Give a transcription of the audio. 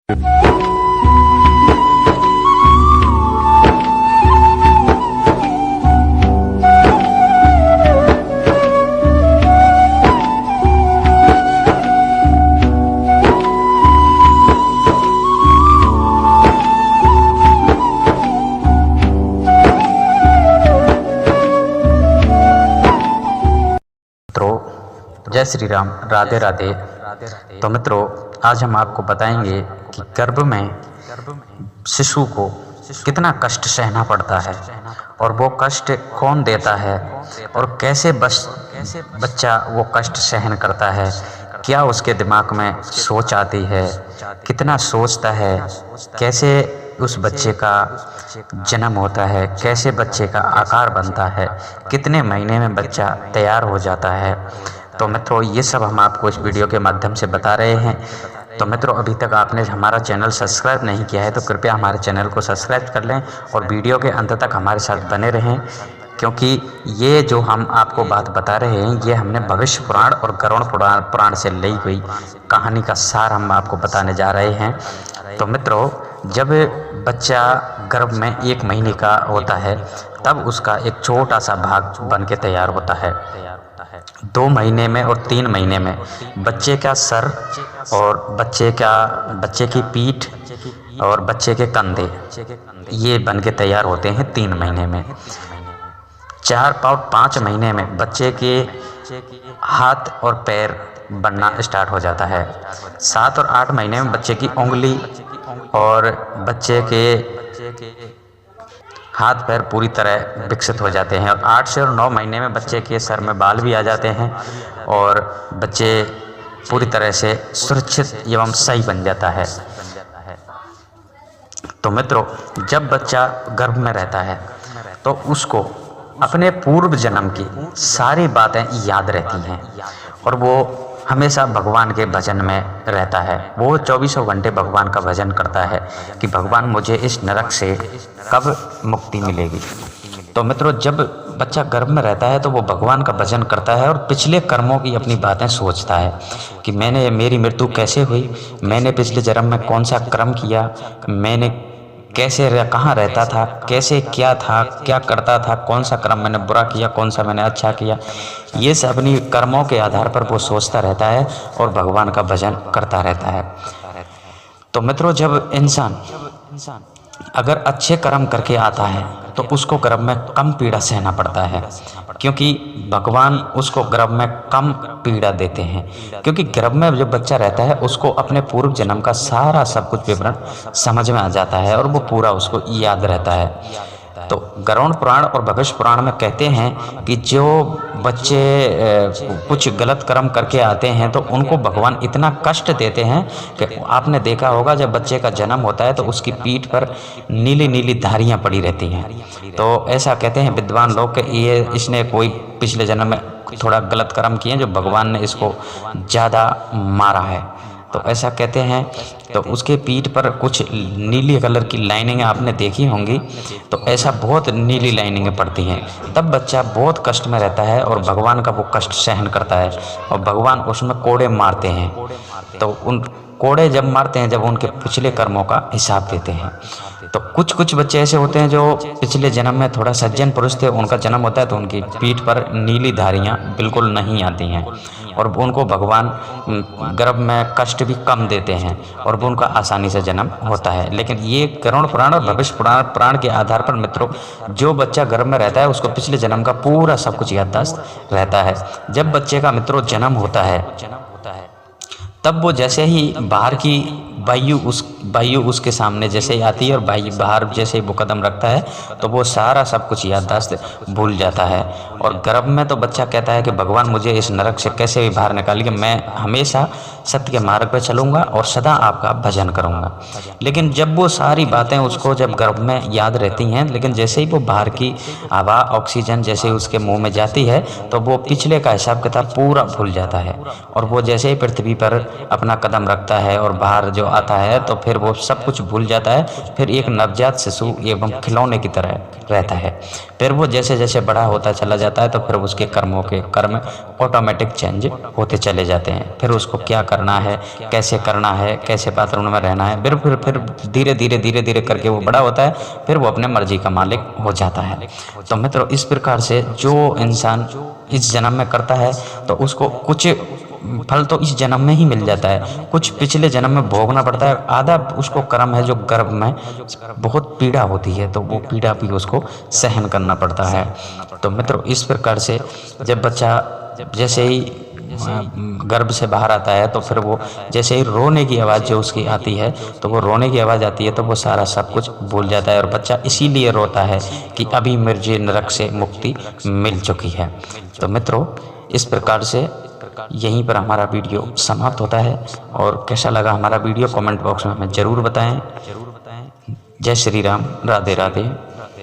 जय श्री राम, राधे राधे। तो मित्रों, आज हम आपको बताएंगे कि गर्भ में शिशु को कितना कष्ट सहना पड़ता है और वो कष्ट कौन देता है और कैसे बच्चा वो कष्ट सहन करता है, क्या उसके दिमाग में सोच आती है, कितना सोचता है, कैसे उस बच्चे का जन्म होता है, कैसे बच्चे का आकार बनता है, कितने महीने में बच्चा तैयार हो जाता है। तो मित्रों, ये सब हम आपको इस वीडियो के माध्यम से बता रहे हैं। तो मित्रों, अभी तक आपने हमारा चैनल सब्सक्राइब नहीं किया है तो कृपया हमारे चैनल को सब्सक्राइब कर लें और वीडियो के अंत तक हमारे साथ बने रहें, क्योंकि ये जो हम आपको बात बता रहे हैं ये हमने भविष्य पुराण और गरुड़ पुराण से ली हुई कहानी का सार हम आपको बताने जा रहे हैं। तो मित्रों, जब बच्चा गर्भ में 1 महीने का होता है तब उसका एक छोटा सा भाग बन के तैयार होता है। 2 महीने में और 3 महीने में बच्चे का सर और बच्चे की पीठ और बच्चे के कंधे ये बन के तैयार होते हैं 3 महीने में। 4 और 5 महीने में बच्चे के हाथ और पैर बनना स्टार्ट हो जाता है। 7 और 8 महीने में बच्चे की उंगली और बच्चे के हाथ पैर पूरी तरह विकसित हो जाते हैं और 8 से और 9 महीने में बच्चे के सर में बाल भी आ जाते हैं और बच्चे पूरी तरह से सुरक्षित एवं सही बन जाता है। तो मित्रों, जब बच्चा गर्भ में रहता है तो उसको अपने पूर्व जन्म की सारी बातें याद रहती हैं और वो हमेशा भगवान के भजन में रहता है। वो 24 घंटे भगवान का भजन करता है कि भगवान मुझे इस नरक से कब मुक्ति मिलेगी। तो मित्रों, जब बच्चा गर्भ में रहता है तो वो भगवान का भजन करता है और पिछले कर्मों की अपनी बातें सोचता है कि मेरी मृत्यु कैसे हुई, मैंने पिछले जन्म में कौन सा कर्म किया, मैंने कैसे कहाँ रहता था, कैसे क्या था, क्या करता था, कौन सा कर्म मैंने बुरा किया, कौन सा मैंने अच्छा किया। ये सब अपनी कर्मों के आधार पर वो सोचता रहता है और भगवान का भजन करता रहता है। तो मित्रों, जब इंसान अगर अच्छे कर्म करके आता है तो उसको गर्भ में कम पीड़ा सहना पड़ता है, क्योंकि भगवान उसको गर्भ में कम पीड़ा देते हैं, क्योंकि गर्भ में जो बच्चा रहता है उसको अपने पूर्व जन्म का सारा सब कुछ विवरण समझ में आ जाता है और वो पूरा उसको याद रहता है। तो गरुड़ पुराण और भविष्य पुराण में कहते हैं कि जो बच्चे कुछ गलत कर्म करके आते हैं तो उनको भगवान इतना कष्ट देते हैं कि आपने देखा होगा जब बच्चे का जन्म होता है तो उसकी पीठ पर नीली नीली धारियां पड़ी रहती हैं। तो ऐसा कहते हैं विद्वान लोग कि इसने कोई पिछले जन्म में थोड़ा गलत कर्म किए जो भगवान ने इसको ज़्यादा मारा है, तो ऐसा कहते हैं। तो उसके पीठ पर कुछ नीली कलर की लाइनिंग आपने देखी होंगी, तो ऐसा बहुत नीली लाइनिंगें पड़ती हैं। तब बच्चा बहुत कष्ट में रहता है और भगवान का वो कष्ट सहन करता है और भगवान उसमें कोड़े मारते हैं। तो उन कोड़े जब मारते हैं, जब उनके पिछले कर्मों का हिसाब देते हैं। तो कुछ बच्चे ऐसे होते हैं जो पिछले जन्म में थोड़ा सज्जन पुरुष थे, उनका जन्म होता है तो उनकी पीठ पर नीली धारियाँ बिल्कुल नहीं आती हैं और उनको भगवान गर्भ में कष्ट भी कम देते हैं और वो उनका आसानी से जन्म होता है। लेकिन ये गरुड़ पुराण और भविष्य पुराण के आधार पर मित्रों, जो बच्चा गर्भ में रहता है उसको पिछले जन्म का पूरा सब कुछ याददाश्त रहता है। जब बच्चे का मित्रों जन्म होता है तब वो जैसे ही बाहर की वायु उसके सामने जैसे ही आती है और बाहर जैसे ही वो कदम रखता है तो वो सारा सब कुछ याददाश्त भूल जाता है। और गर्भ में तो बच्चा कहता है कि भगवान मुझे इस नरक से कैसे भी बाहर निकालिए, मैं हमेशा सत्य के मार्ग पर चलूँगा और सदा आपका भजन करूँगा। लेकिन जब वो सारी बातें उसको जब गर्भ में याद रहती हैं, लेकिन जैसे ही वो बाहर की हवा ऑक्सीजन जैसे उसके मुँह में जाती है तो वो पिछले का हिसाब किताब पूरा भूल जाता है और वो जैसे ही पृथ्वी पर अपना कदम रखता है और बाहर जो आता है तो फिर फिर वो सब कुछ भूल जाता है, फिर एक नवजात शिशु एवं खिलौने की तरह रहता है। फिर वो जैसे जैसे बड़ा होता चला जाता है तो फिर उसके कर्म ऑटोमेटिक चेंज होते चले जाते हैं। फिर उसको क्या करना है, कैसे वातावरण में रहना है, फिर धीरे धीरे करके वो बड़ा होता है, फिर वो अपने मर्जी का मालिक हो जाता है। तो मित्रों, इस प्रकार से जो इंसान इस जन्म में करता है तो उसको कुछ फल तो इस जन्म में ही मिल जाता है, कुछ पिछले जन्म में भोगना पड़ता है। आधा उसको कर्म है जो गर्भ में बहुत पीड़ा होती है, तो वो पीड़ा भी उसको सहन करना पड़ता है। तो मित्रों, इस प्रकार से जब बच्चा जैसे ही गर्भ से बाहर आता है तो फिर वो जैसे ही रोने की आवाज़ जो उसकी आती है, तो वो रोने की आवाज़ आती है तो वो सारा सब कुछ भूल जाता है। और बच्चा इसीलिए रोता है कि अभी मुझे नरक से मुक्ति मिल चुकी है। तो मित्रों, इस प्रकार से यहीं पर हमारा वीडियो समाप्त होता है। और कैसा लगा हमारा वीडियो कमेंट बॉक्स में हमें ज़रूर बताएं। जय श्री राम, राधे राधे।